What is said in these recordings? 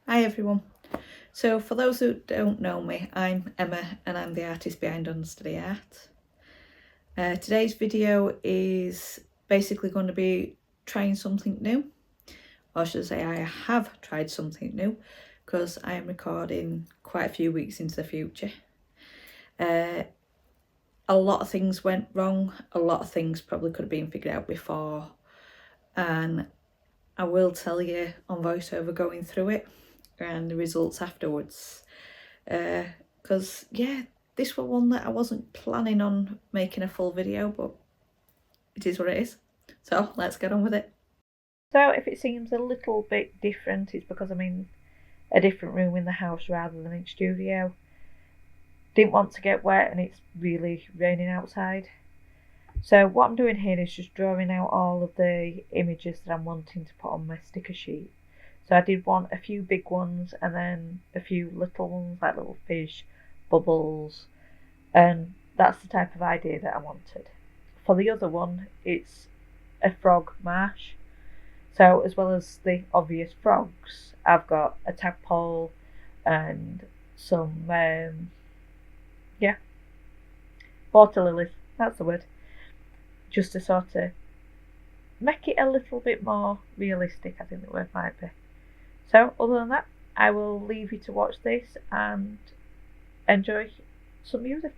Hi everyone. So for those who don't know me, I'm Emma and I'm the artist behind Understudy Art. Today's video is basically going to be trying something new, or should I say I have tried something new because I am recording quite a few weeks into the future. A lot of things went wrong, a lot of things probably could have been figured out before, and I will tell you on voiceover going through it and the results afterwards. Because yeah, this was one that I wasn't planning on making a full video, but it is what it is. So let's get on with it. So if it seems a little bit different, it's because I'm in a different room in the house rather than in studio. Didn't want to get wet and it's really raining outside. So what I'm doing here is just drawing out all of the images that I'm wanting to put on my sticker sheet. So I did want a few big ones and then a few little ones like little fish, bubbles, and that's the type of idea that I wanted. For the other one, it's a frog marsh. So as well as the obvious frogs, I've got a tadpole and some, water lilies, that's the word. Just to sort of make it a little bit more realistic, I think the word might be. So other than that, I will leave you to watch this and enjoy some music.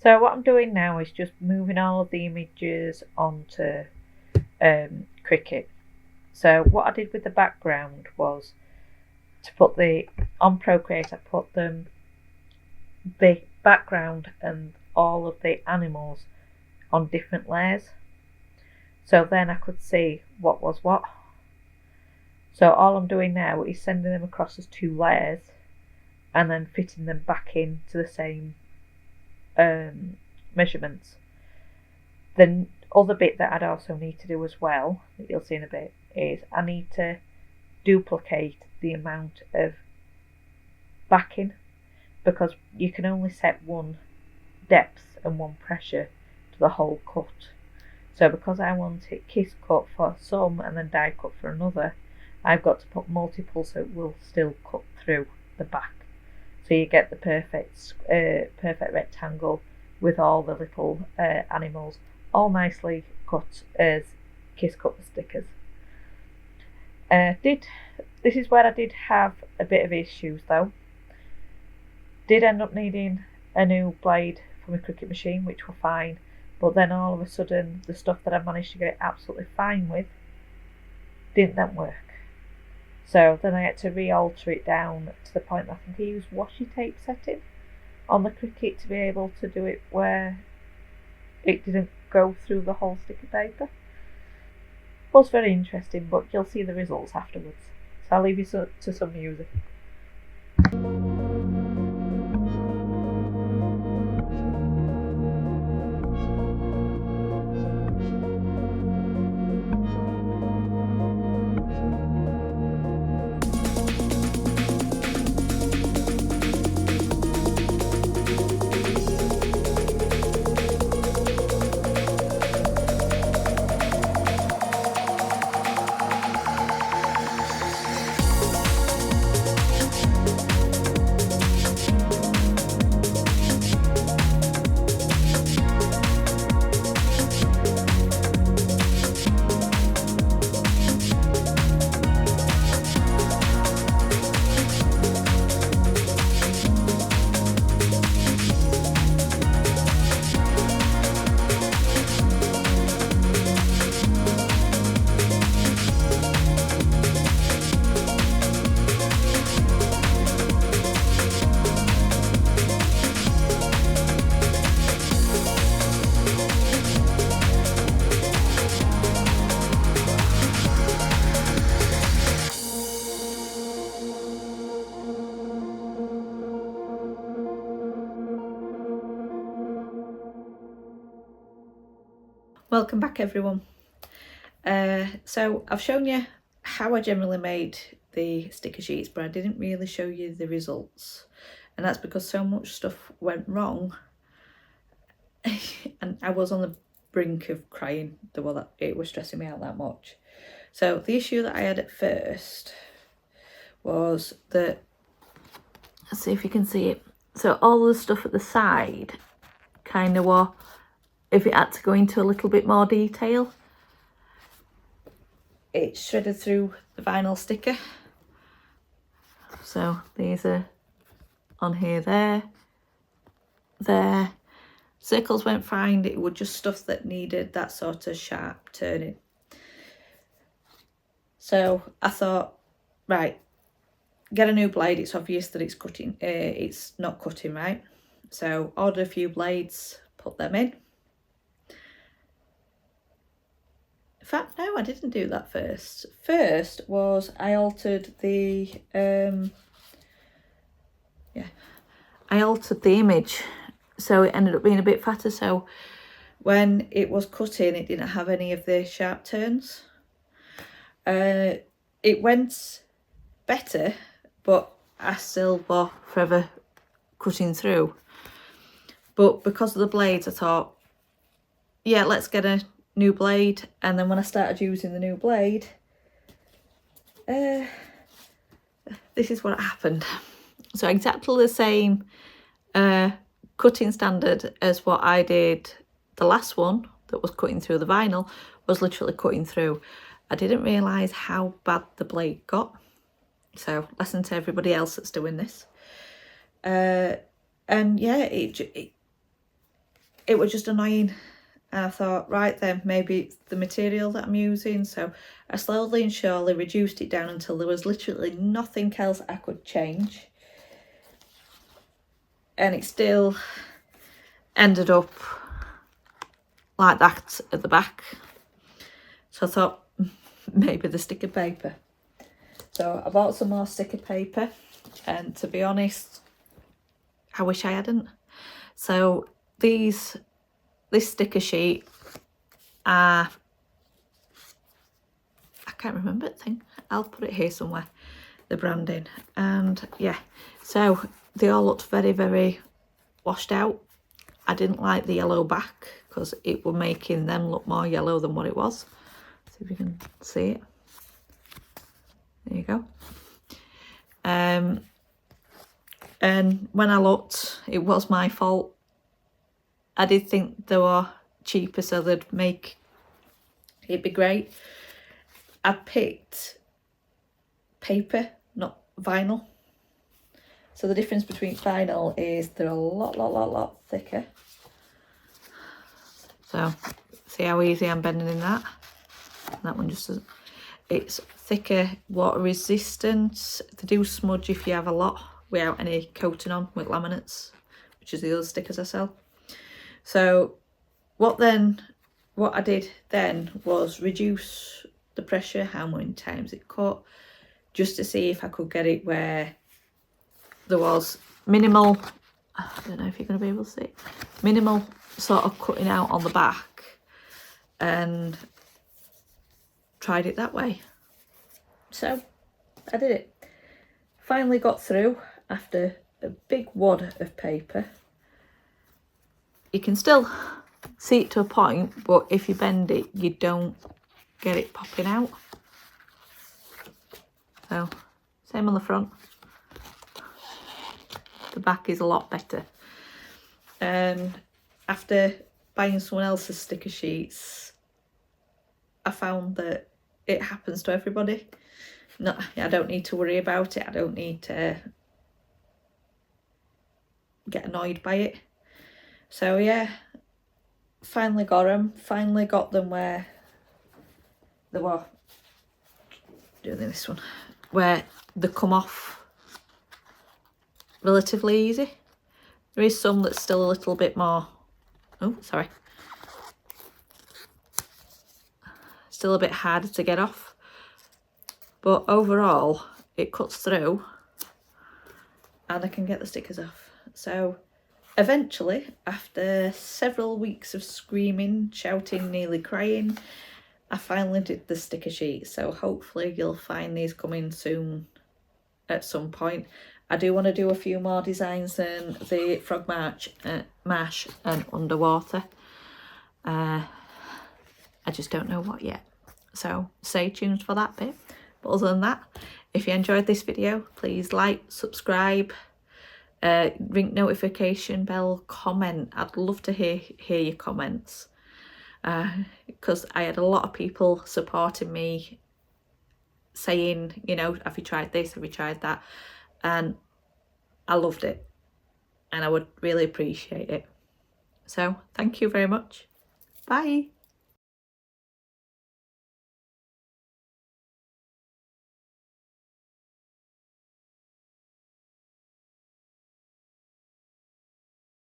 So what I'm doing now is just moving all of the images onto Cricut. So what I did with the background was to put on Procreate, I put the background and all of the animals on different layers. So then I could see what was what. So all I'm doing now is sending them across as 2 layers and then fitting them back into the same measurements. The other bit that I'd also need to do as well, that you'll see in a bit, is I need to duplicate the amount of backing, because you can only set 1 depth and 1 pressure to the whole cut. So because I want it kiss cut for some and then die cut for another, I've got to put multiple so it will still cut through the back. So you get the perfect rectangle with all the little animals all nicely cut as kiss cut stickers. This is where I did have a bit of issues though. Did end up needing a new blade for my Cricut machine, which were fine, but then all of a sudden the stuff that I managed to get it absolutely fine with didn't then work. So then I had to re-alter it down to the point that I think I used washi tape setting on the Cricut to be able to do it where it didn't go through the whole sticker paper. Was very interesting, but you'll see the results afterwards. So I'll leave you to some music. Welcome back everyone. So I've shown you how I generally made the sticker sheets, but I didn't really show you the results, and that's because so much stuff went wrong and I was on the brink of crying. It was stressing me out that much. So the issue that I had at first was that, let's see if you can see it, so all the stuff at the side kind of were, if it had to go into a little bit more detail, it shredded through the vinyl sticker. So these are on here, there. Circles went fine, it was just stuff that needed that sort of sharp turning. So I thought, right, get a new blade. It's obvious that it's not cutting right. So ordered a few blades, put them in. In fact, no, I didn't do that first. First was I altered the I altered the image, so it ended up being a bit fatter. So when it was cutting, it didn't have any of the sharp turns. It went better, but I still was forever cutting through. But because of the blades, I thought, yeah, let's get a new blade. And then when I started using the new blade, this is what happened. So exactly the same cutting standard as what I did the last one that was cutting through the vinyl was literally cutting through. I didn't realise how bad the blade got. So lesson to everybody else that's doing this. And yeah, it was just annoying. And I thought, right then, maybe it's the material that I'm using. So I slowly and surely reduced it down until there was literally nothing else I could change. And it still ended up like that at the back. So I thought, maybe the sticker paper. So I bought some more sticker paper. And to be honest, I wish I hadn't. So this sticker sheet, I can't remember the thing. I'll put it here somewhere, the branding. And yeah, so they all looked very, very washed out. I didn't like the yellow back because it was making them look more yellow than what it was. See if you can see it. There you go. And when I looked, it was my fault. I did think they were cheaper, so they'd make it be great. I picked paper, not vinyl. So the difference between vinyl is they're a lot thicker. So see how easy I'm bending in that? That one just doesn't. It's thicker, water resistant. They do smudge if you have a lot without any coating on with laminates, which is the other stickers I sell. So what I did then was reduce the pressure, how many times it cut, just to see if I could get it where there was minimal, I don't know if you're going to be able to see, minimal sort of cutting out on the back, and tried it that way. So I did it. Finally got through after a big wad of paper. You can still see it to a point, but if you bend it, you don't get it popping out. So same on the front. The back is a lot better. And after buying someone else's sticker sheets, I found that it happens to everybody. I don't need to worry about it. I don't need to get annoyed by it. So yeah, finally got them. Finally got them where they were doing this one, where they come off relatively easy. There is some that's still a little bit more, still a bit harder to get off, but overall it cuts through and I can get the stickers off. So eventually, after several weeks of screaming, shouting, nearly crying, I finally did the sticker sheet. So hopefully you'll find these coming soon at some point. I do want to do a few more designs than the frog mash and underwater. I just don't know what yet. So stay tuned for that bit. But other than that, if you enjoyed this video, please like, subscribe, ring notification bell, comment. I'd love to hear your comments, because I had a lot of people supporting me, saying, you know, have you tried this, have you tried that, and I loved it and I would really appreciate it. So thank you very much. Bye.